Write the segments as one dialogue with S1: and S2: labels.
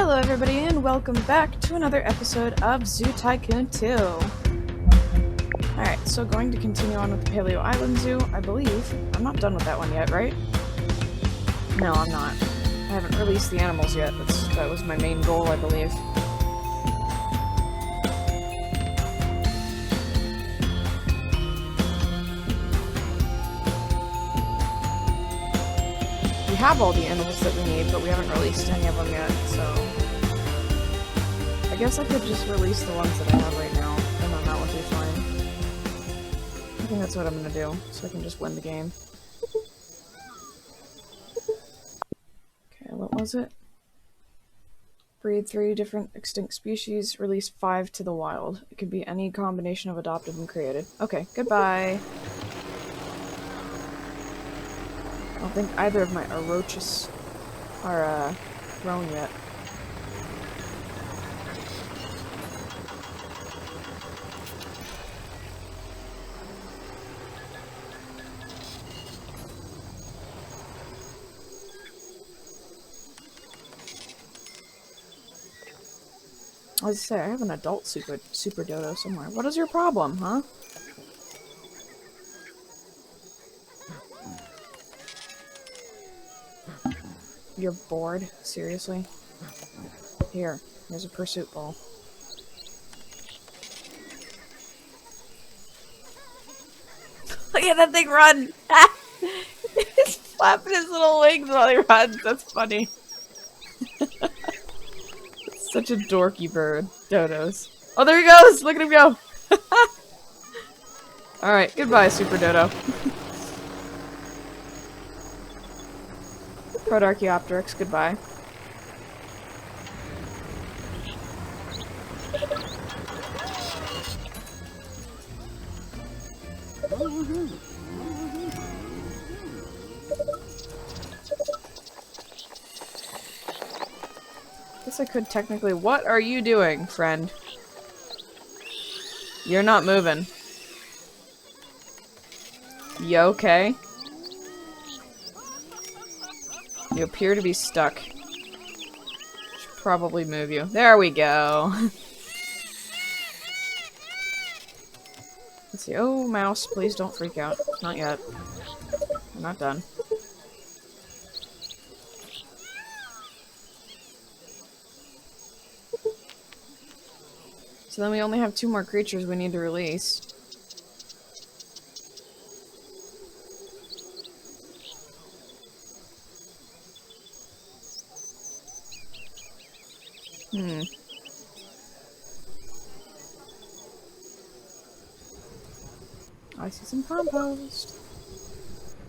S1: Hello everybody and welcome back to another episode of Zoo Tycoon 2. Alright, so going to continue on with the Paleo Island Zoo, I believe. I'm not done with that one yet, right? No, I'm not. I haven't released the animals yet. That was my main goal, I believe. We have all the animals that we need, but we haven't released any of them yet, so... I guess I could just release the ones that I have right now, and then that would be fine. I think that's what I'm gonna do, so I can just win the game. Okay, what was it? Breed 3 different extinct species, release 5 to the wild. It could be any combination of adopted and created. Okay, goodbye! I don't think either of my Orochus are, grown yet. I was say, I have an adult super dodo somewhere. What is your problem, huh? You're bored? Seriously? Here's a pursuit ball. Look at that thing run! He's flapping his little wings while he runs. That's funny. Such a dorky bird. Dodos. Oh, there he goes! Look at him go! Alright, goodbye, Super Dodo. Protarchaeopteryx, goodbye. Guess I could technically— What are you doing, friend? You're not moving. You okay? You appear to be stuck. Should probably move you. There we go. Let's see. Oh, mouse, please don't freak out. Not yet. I'm not done. So then we only have 2 more creatures we need to release. I see some compost.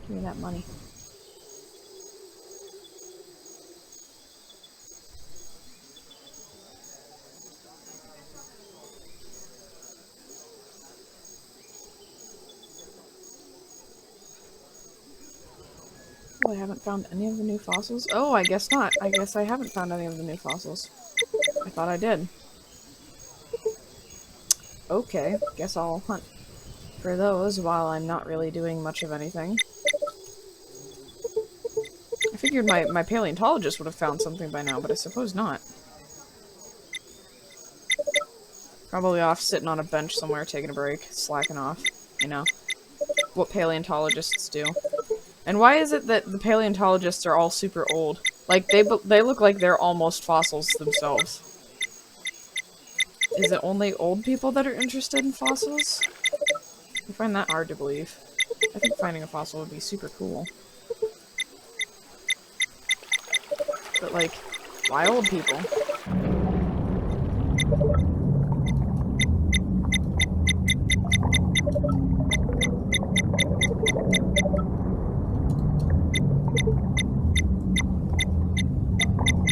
S1: Give me that money. Oh, I haven't found any of the new fossils? Oh, I guess not. I guess I haven't found any of the new fossils. I thought I did. Okay, guess I'll hunt for those while I'm not really doing much of anything. I figured my paleontologist would have found something by now, but I suppose not. Probably off sitting on a bench somewhere, taking a break, slacking off. You know, what paleontologists do. And why is it that the paleontologists are all super old? Like, they look like they're almost fossils themselves. Is it only old people that are interested in fossils? I find that hard to believe. I think finding a fossil would be super cool. But, like, why old people?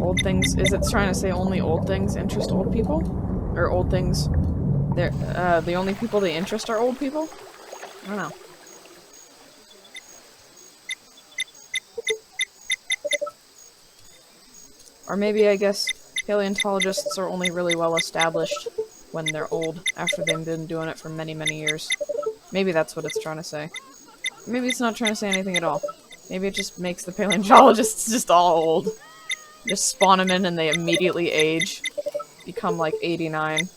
S1: Old things— is it trying to say only old things interest old people? Or old things— they're, the only people they interest are old people? I don't know. Or maybe, I guess, paleontologists are only really well established when they're old, after they've been doing it for many, many years. Maybe that's what it's trying to say. Maybe it's not trying to say anything at all. Maybe it just makes the paleontologists just all old. Just spawn them in and they immediately age. Become like 89.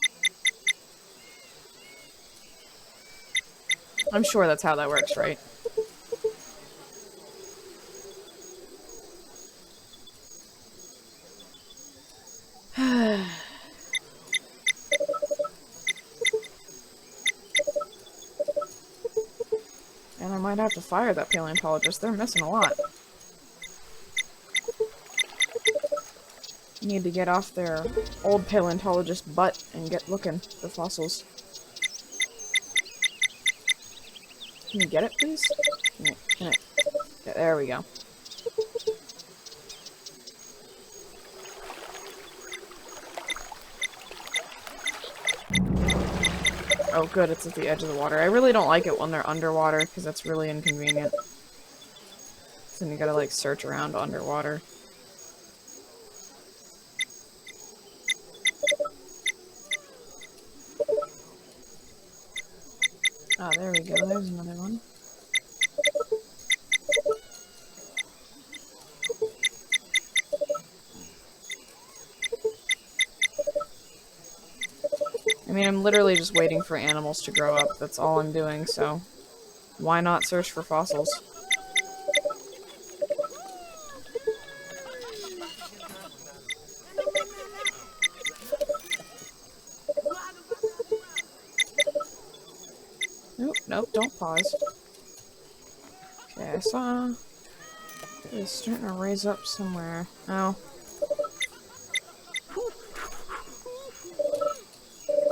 S1: I'm sure that's how that works, right? And I might have to fire that paleontologist. They're missing a lot. Need to get off their old paleontologist butt and get looking for fossils. Can you get it, please? Can I? Yeah, there we go. Oh good, it's at the edge of the water. I really don't like it when they're underwater, because that's really inconvenient. So then you gotta, like, search around underwater. Ah, there we go. There's another one. I mean, I'm literally just waiting for animals to grow up. That's all I'm doing, so why not search for fossils? Nope, nope, don't pause. Okay, I saw... It's starting to raise up somewhere. Oh.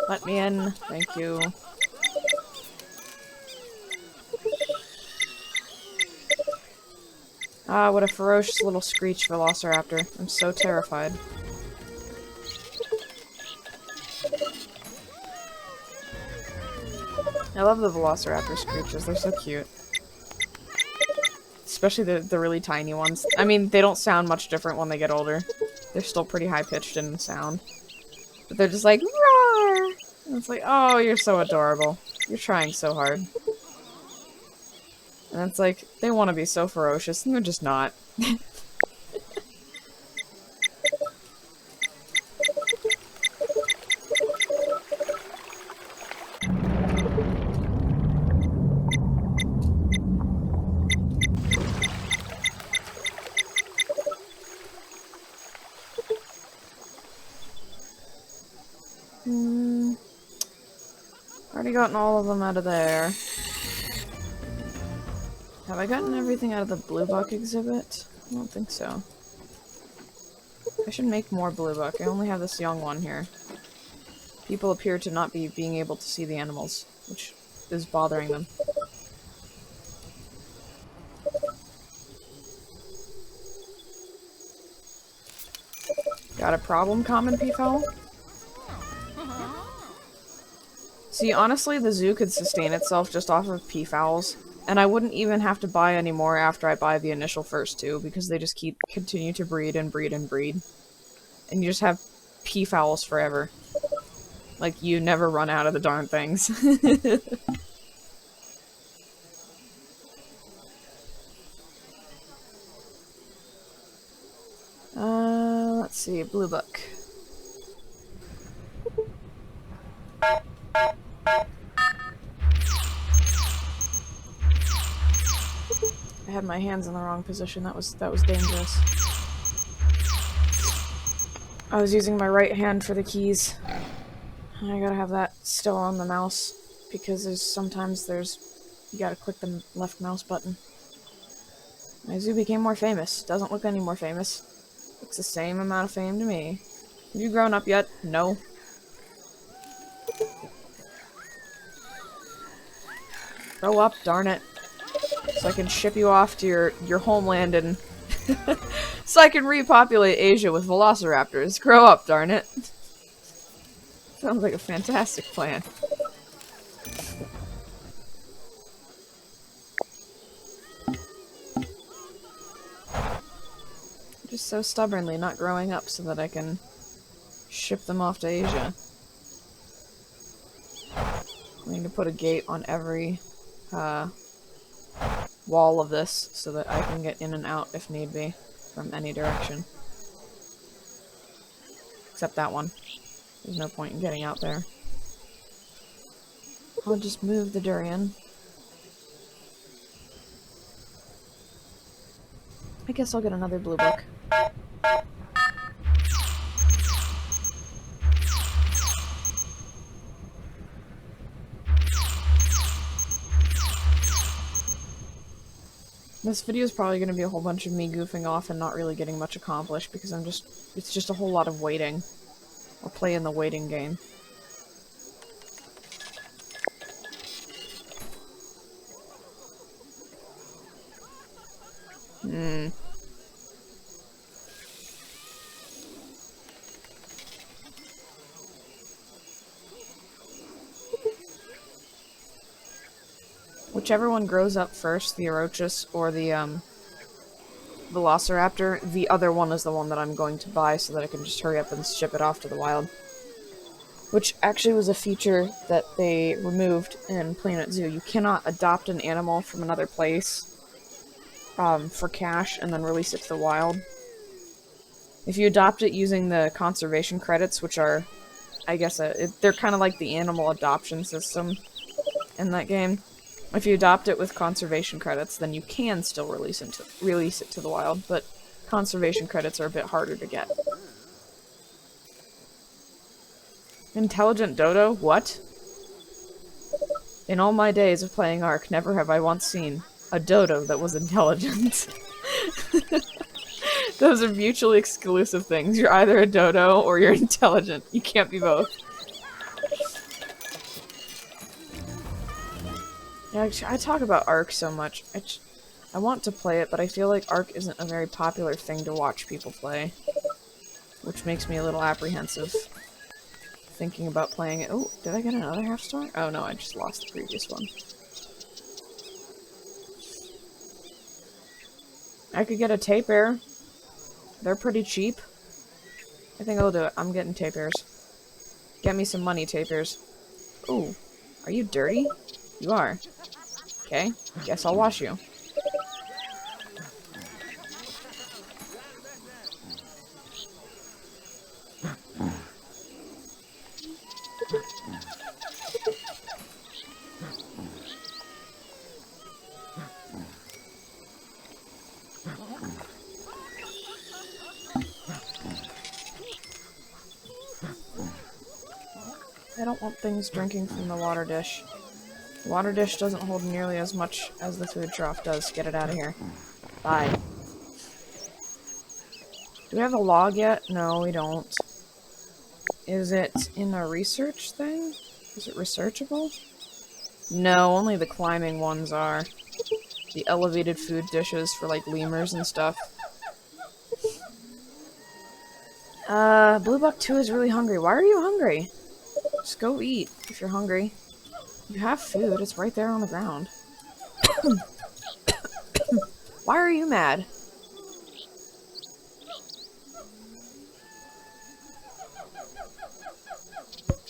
S1: Let me in. Thank you. Ah, what a ferocious little screech velociraptor. I'm so terrified. I love the velociraptor screeches. They're so cute. Especially the really tiny ones. I mean, they don't sound much different when they get older. They're still pretty high-pitched in sound. But they're just like, roar! And it's like, oh, you're so adorable. You're trying so hard. And it's like, they want to be so ferocious, and they're just not. Already gotten all of them out of there. Have I gotten everything out of the blue buck exhibit? I don't think so. I should make more blue buck. I only have this young one here. People appear to not be being able to see the animals, which is bothering them. Got a problem, common peafowl? See, honestly, the zoo could sustain itself just off of peafowls, and I wouldn't even have to buy any more after I buy the initial first two, because they just continue to breed and breed and breed. And you just have peafowls forever. Like, you never run out of the darn things. Let's see, blue buck. I had my hands in the wrong position. That was dangerous. I was using my right hand for the keys. I gotta have that still on the mouse because sometimes you gotta click the left mouse button. My zoo became more famous. Doesn't look any more famous. Looks the same amount of fame to me. Have you grown up yet? No. Grow up, darn it. So I can ship you off to your homeland and so I can repopulate Asia with velociraptors. Grow up, darn it. Sounds like a fantastic plan. Just so stubbornly not growing up so that I can ship them off to Asia. I need to put a gate on every wall of this so that I can get in and out if need be from any direction. Except that one. There's no point in getting out there. I'll just move the durian. I guess I'll get another blue book. This video is probably going to be a whole bunch of me goofing off and not really getting much accomplished because it's just a whole lot of waiting. Or playing the waiting game. Whichever one grows up first, the Orochus or the velociraptor, the other one is the one that I'm going to buy so that I can just hurry up and ship it off to the wild. Which actually was a feature that they removed in Planet Zoo. You cannot adopt an animal from another place for cash and then release it to the wild. If you adopt it using the conservation credits, which are, I guess, they're kind of like the animal adoption system in that game. If you adopt it with conservation credits, then you can still release it to the wild, but conservation credits are a bit harder to get. Intelligent dodo? What? In all my days of playing Ark, never have I once seen a dodo that was intelligent. Those are mutually exclusive things. You're either a dodo or you're intelligent. You can't be both. Yeah, I talk about Ark so much. I want to play it, but I feel like Ark isn't a very popular thing to watch people play. Which makes me a little apprehensive. Thinking about playing it. Oh, did I get another half star? Oh no, I just lost the previous one. I could get a tapir. They're pretty cheap. I think I'll do it. I'm getting tapirs. Get me some money, tapirs. Ooh, are you dirty? You are. Okay, guess I'll wash you. I don't want things drinking from the water dish. The water dish doesn't hold nearly as much as the food trough does. Get it out of here. Bye. Do we have a log yet? No, we don't. Is it in a research thing? Is it researchable? No, only the climbing ones are. The elevated food dishes for, like, lemurs and stuff. Blue Buck 2 is really hungry. Why are you hungry? Just go eat if you're hungry. You have food. It's right there on the ground. Why are you mad?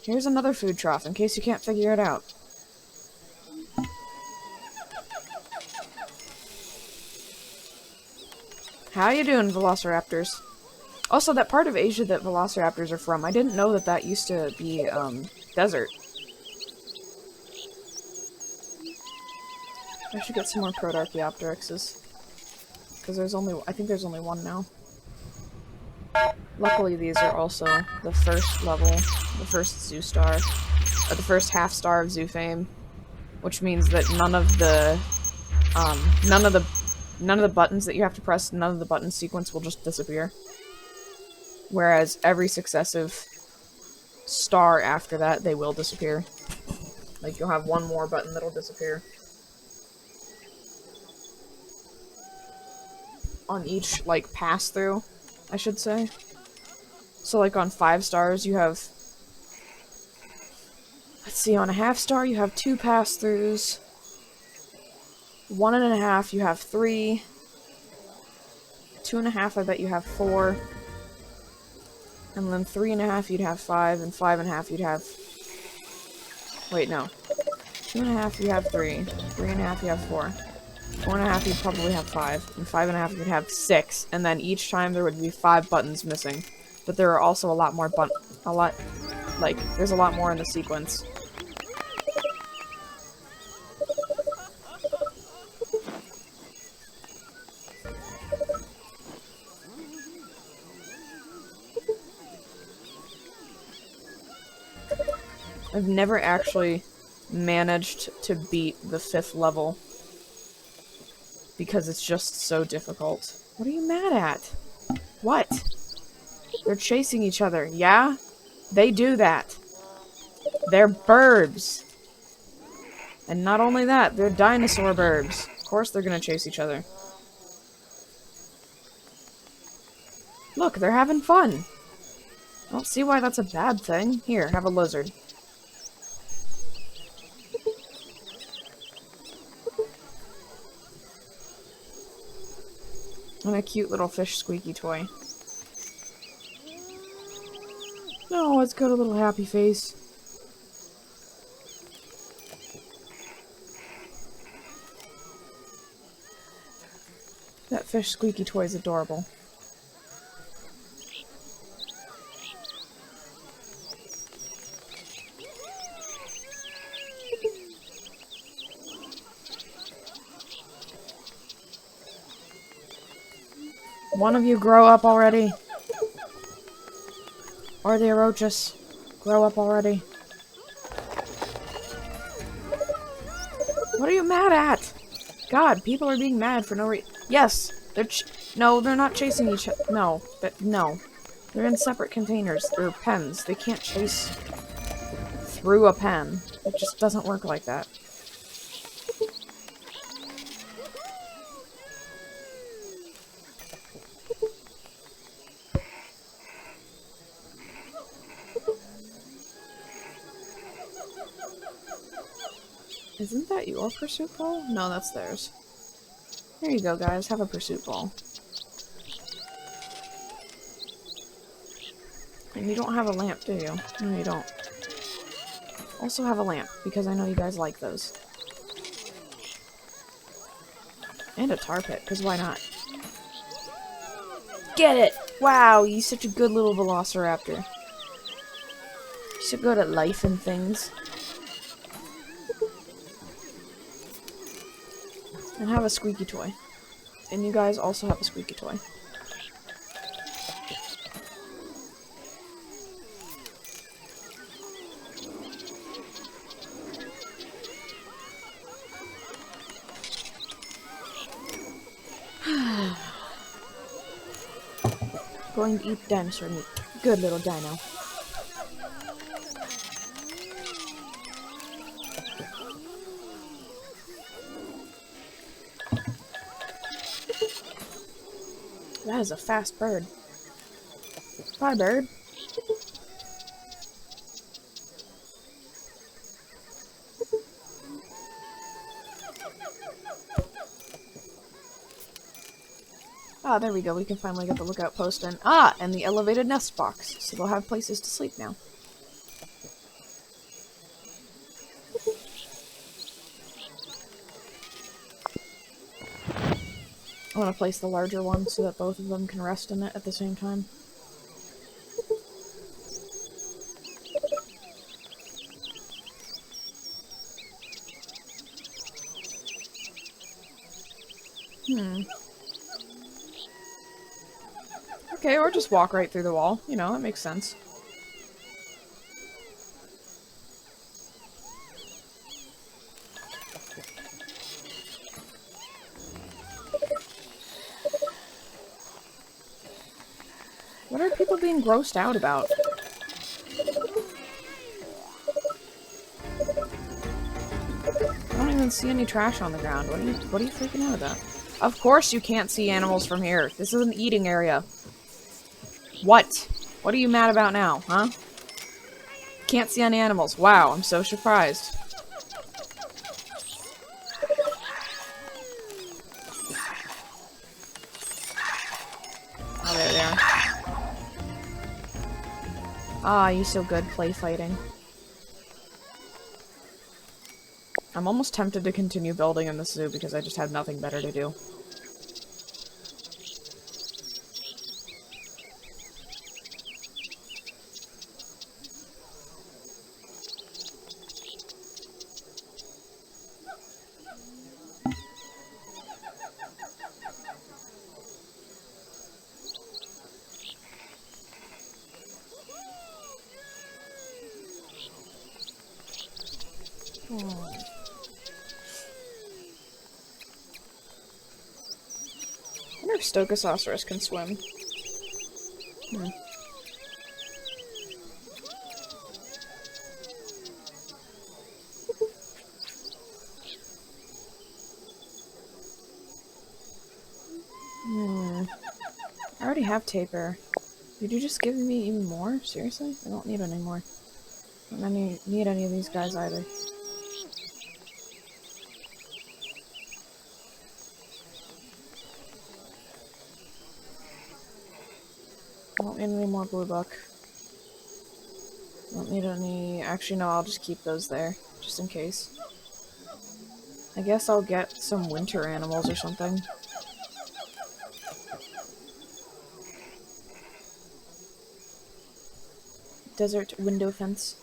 S1: Here's another food trough in case you can't figure it out. How you doing, velociraptors? Also, that part of Asia that velociraptors are from, I didn't know that that used to be, desert. I should get some more Protarchaeopteryxes. Because I think there's only one now. Luckily, these are also the first level, the first Zoo Star, or the first half star of Zoo Fame. Which means that none of the buttons that you have to press, none of the button sequence will just disappear. Whereas every successive star after that, they will disappear. Like, you'll have one more button that'll disappear. On each, like, pass-through, I should say. So, like, on 5 stars, you have... Let's see, on a half star, you have 2 pass-throughs. 1.5, you have 3. 2.5, I bet you have 4. And then 3.5, you'd have 5, and 5.5, you'd have... Wait, no. 2.5, you have 3. 3.5, you have 4. 4.5, you'd probably have 5. And 5.5, you'd have 6. And then each time there would be 5 buttons missing. but there are also a lot more there's a lot more in the sequence. I've never actually managed to beat the 5th level because it's just so difficult. What are you mad at? What? They're chasing each other, yeah? They do that. They're burbs. And not only that, they're dinosaur burbs. Of course they're gonna chase each other. Look, they're having fun. I don't see why that's a bad thing. Here, have a lizard. And a cute little fish squeaky toy. No, it's got a little happy face. That fish squeaky toy is adorable. One of you grow up already. Or the Orochus. Grow up already. What are you mad at? God, people are being mad for no reason. Yes, no, they're not chasing each other. No, no. They're in separate containers, or pens. They can't chase through a pen. It just doesn't work like that. Isn't that your pursuit ball? No, that's theirs. There you go, guys. Have a pursuit ball. And you don't have a lamp, do you? No, you don't. Also have a lamp, because I know you guys like those. And a tar pit, because why not? Get it! Wow, you're such a good little velociraptor. You're so good at life and things. And have a squeaky toy. And you guys also have a squeaky toy. Going to eat dinosaur meat. Good little dino. That is a fast bird. Bye, bird. Ah, there we go. We can finally get the lookout post in. Ah, and the elevated nest box. So they'll have places to sleep now. I want to place the larger one so that both of them can rest in it at the same time. Okay, or just walk right through the wall. You know, that makes sense. What are people being grossed out about? I don't even see any trash on the ground. What are you freaking out about? Of course you can't see animals from here. This is an eating area. What? What are you mad about now, huh? Can't see any animals. Wow, I'm so surprised. Oh, there they are. Ah, you so good play fighting. I'm almost tempted to continue building in the zoo because I just have nothing better to do. Oh. I wonder if Stogosaurus can swim. Hmm. I already have taper. Did you just give me even more? Seriously? I don't need any more. I don't need any of these guys either. I don't need any more blue buck. I don't need any... Actually, no, I'll just keep those there, just in case. I guess I'll get some winter animals or something. Desert window fence.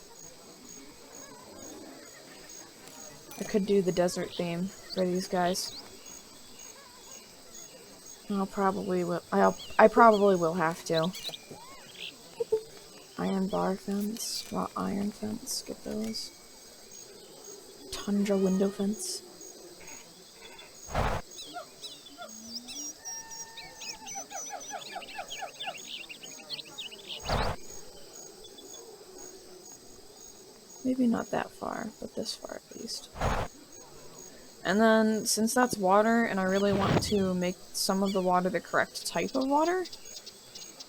S1: I could do the desert theme for these guys. I probably will have to. Iron bar fence, raw iron fence, get those. Tundra window fence. Maybe not that far, but this far at least. And then, since that's water, and I really want to make some of the water the correct type of water,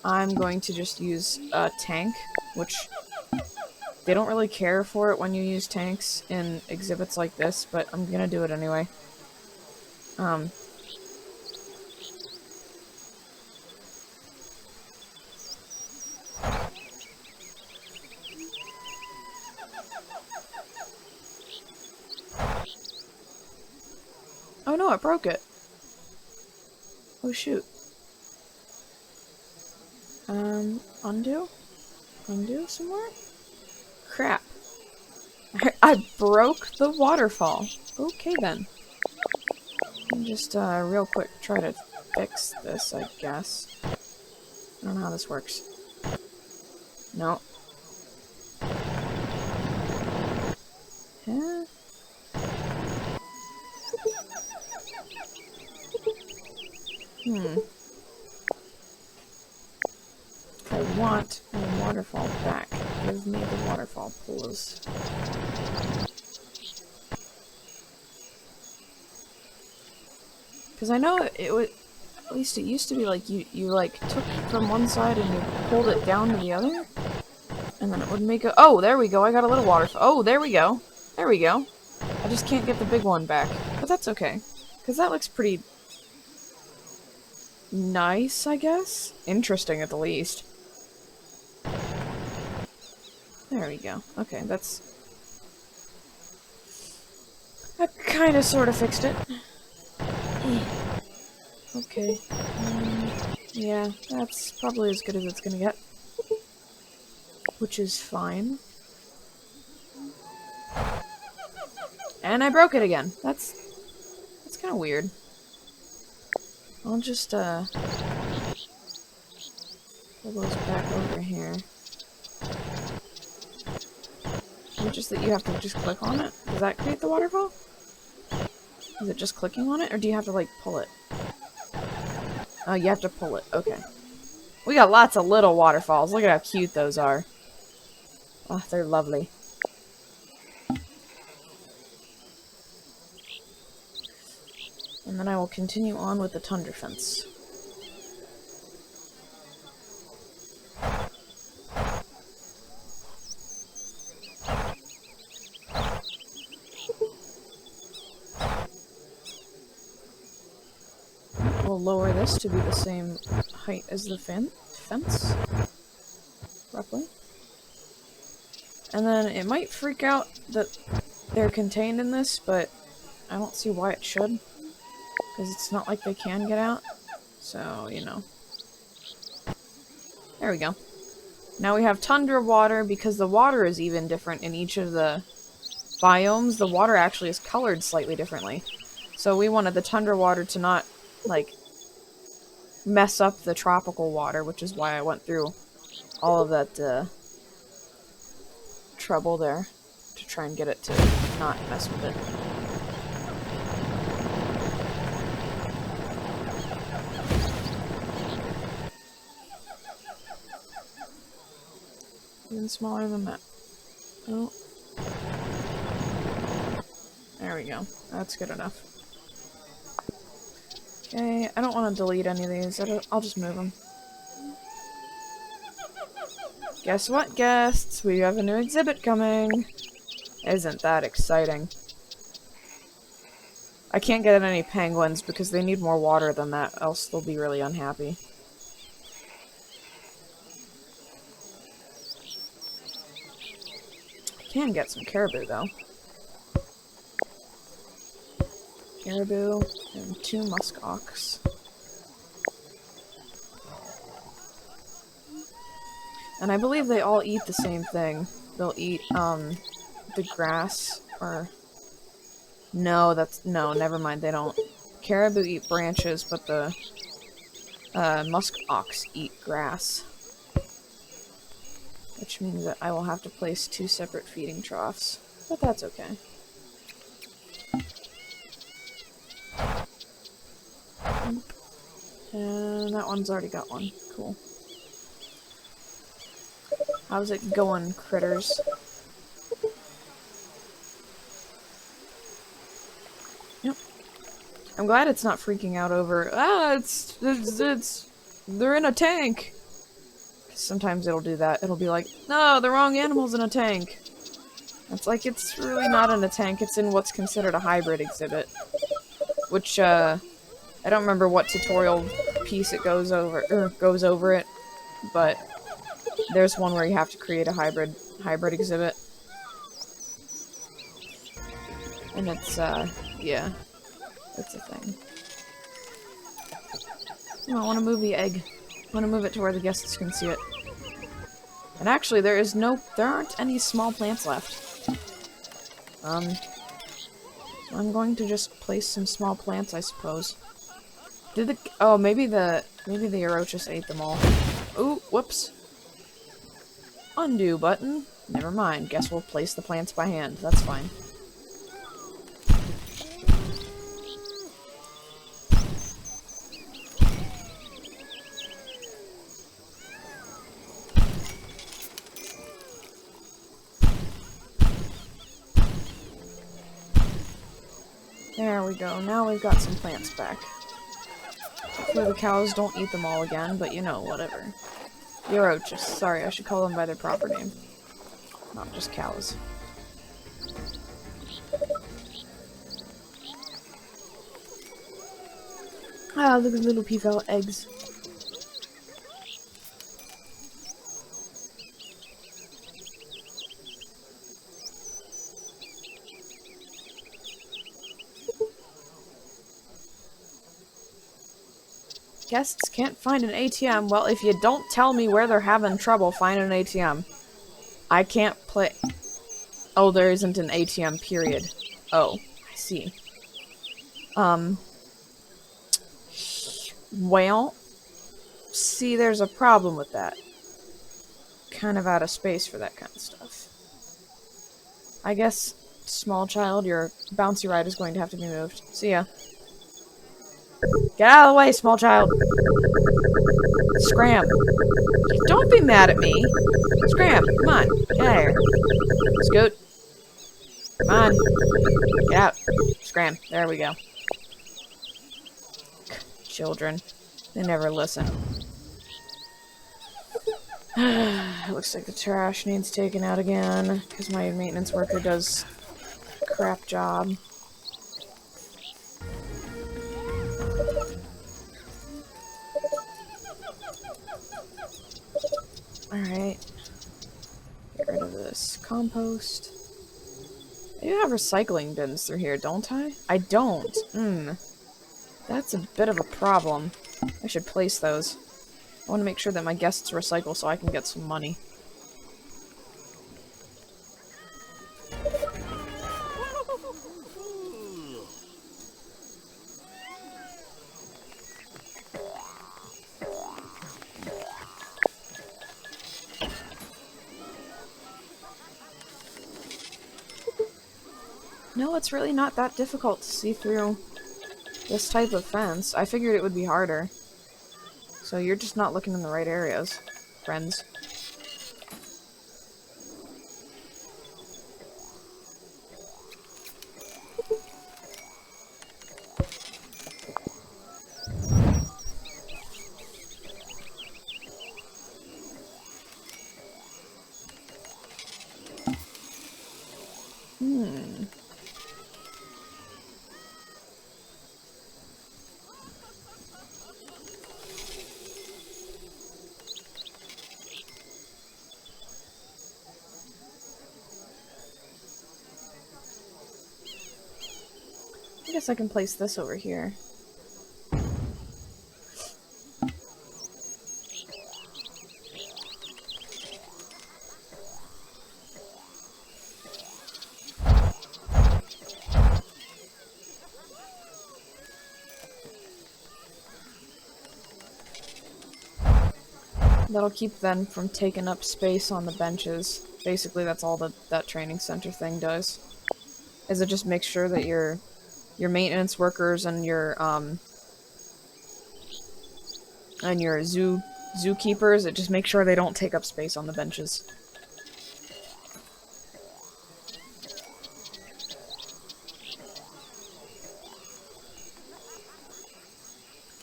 S1: I'm going to just use a tank, which they don't really care for it when you use tanks in exhibits like this, but I'm gonna do it anyway. Oh no, it broke it. Oh shoot. Undo? Undo some more? Crap. I broke the waterfall. Okay then. Let me just, real quick try to fix this, I guess. I don't know how this works. No. Huh? I want a waterfall back. Give me the waterfall, please. Because I know it would, at least it used to be like you like took from one side and you pulled it down to the other, and then it would make a. Oh, there we go. I got a little waterfall. Oh, there we go. There we go. I just can't get the big one back, but that's okay, because that looks pretty nice, I guess. Interesting at the least. There we go. Okay, that's. I kind of sort of fixed it. Okay. Yeah, that's probably as good as it's gonna get. Which is fine. And I broke it again. That's kind of weird. I'll just, pull those back over here. It's just that you have to just click on it. Does that create the waterfall? Is it just clicking on it, or do you have to, like, pull it? Oh, you have to pull it. Okay. We got lots of little waterfalls. Look at how cute those are. Oh, they're lovely. And then I will continue on with the tundra fence. We'll lower this to be the same height as the fence, roughly. And then it might freak out that they're contained in this, but I don't see why it should. Because it's not like they can get out. So, you know. There we go. Now we have tundra water, because the water is even different in each of the biomes. The water actually is colored slightly differently. So we wanted the tundra water to not, like, mess up the tropical water, which is why I went through all of that trouble there to try and get it to not mess with it. Even smaller than that. Oh. There we go. That's good enough. Okay, I don't want to delete any of these. I'll just move them. Guess what, guests? We have a new exhibit coming! Isn't that exciting? I can't get any penguins because they need more water than that, else they'll be really unhappy. Can get some caribou, though. Caribou and 2 musk ox. And I believe they all eat the same thing. They'll eat, the grass, or... No, no, never mind, they don't. Caribou eat branches, but the, musk ox eat grass. Which means that I will have to place 2 separate feeding troughs. But that's okay. And that one's already got one. Cool. How's it going, critters? Yep. I'm glad it's not freaking out over, they're in a tank! Sometimes it'll do that. It'll be like, no, the wrong animal's in a tank! It's like, it's really not in a tank, it's in what's considered a hybrid exhibit. Which, I don't remember what tutorial piece it goes over it, but there's one where you have to create a hybrid exhibit. And it's, yeah. It's a thing. No, I want to move the egg. I want to move it to where the guests can see it. And actually, there aren't any small plants left. I'm going to just place some small plants, I suppose. Maybe the Orochus ate them all. Ooh, whoops. Undo button. Never mind. Guess we'll place the plants by hand. That's fine. There we go. Now we've got some plants back. Hopefully the cows don't eat them all again, but you know, whatever. Orochus. Sorry, I should call them by their proper name. Not just cows. Ah, look at the little peafowl eggs. Guests can't find an ATM. Well, if you don't tell me where they're having trouble finding an ATM, I can't play. Oh, there isn't an ATM, period. Oh, I see. Well, see, there's a problem with that. Kind of out of space for that kind of stuff. I guess, small child, your bouncy ride is going to have to be moved. See ya. Get out of the way, small child! Scram! Don't be mad at me! Scram! Come on! Get out of here! Scoot! Come on! Get out! Scram! There we go. Children. They never listen. Looks like the trash needs taken out again, because my maintenance worker does a crap job. Alright. Get rid of this compost. I do have recycling bins through here, don't I? I don't. That's a bit of a problem. I should place those. I want to make sure that my guests recycle so I can get some money. No, it's really not that difficult to see through this type of fence. I figured it would be harder. So you're just not looking in the right areas, friends. I guess I can place this over here. That'll keep them from taking up space on the benches. Basically, that's all that training center thing does. Is it just makes sure that your maintenance workers and your zookeepers, it just makes sure they don't take up space on the benches.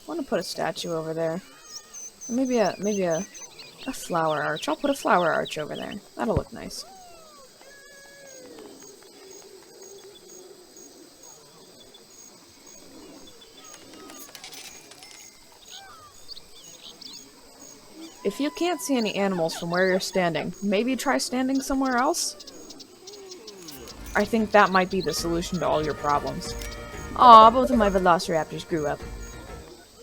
S1: I want to put a statue over there. Or maybe a flower arch. I'll put a flower arch over there. That'll look nice. If you can't see any animals from where you're standing, maybe try standing somewhere else? I think that might be the solution to all your problems. Aw, both of my velociraptors grew up.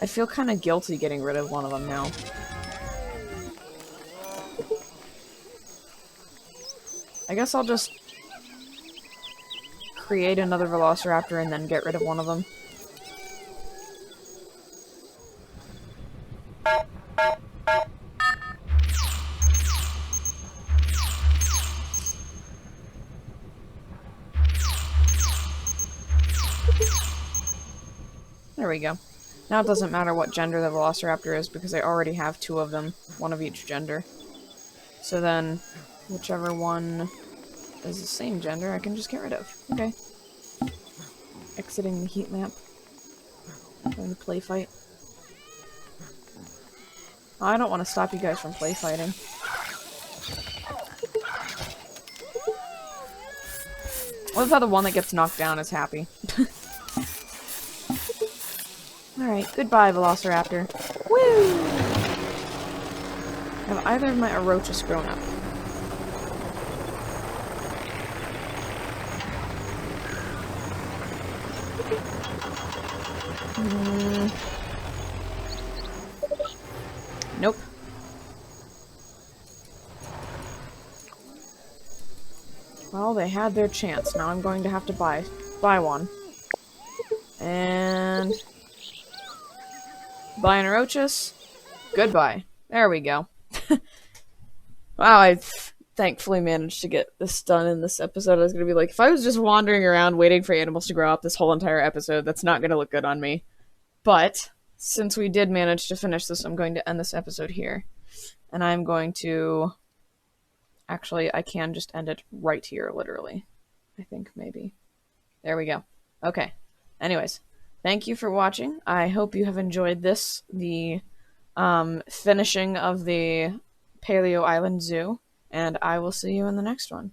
S1: I feel kind of guilty getting rid of one of them now. I guess I'll just create another velociraptor and then get rid of one of them. There we go. Now it doesn't matter what gender the velociraptor is because I already have two of them, one of each gender. So then, whichever one is the same gender, I can just get rid of. Okay. Exiting the heat lamp. Going to play fight. I don't want to stop you guys from play fighting. I love how the one that gets knocked down is happy. Alright, goodbye, Velociraptor. Woo! Have either of my Orochus grown up? Nope. Well, they had their chance. Now I'm going to have to buy one. And buy an Orochus. Goodbye. There we go. Wow, I thankfully managed to get this done in this episode. I was going to be like, if I was just wandering around waiting for animals to grow up this whole entire episode, that's not going to look good on me. But since we did manage to finish this, I'm going to end this episode here. And I'm going to... Actually, I can just end it right here, literally. I think, maybe. There we go. Okay. Anyways, thank you for watching. I hope you have enjoyed this, the finishing of the Paleo Island Zoo, and I will see you in the next one.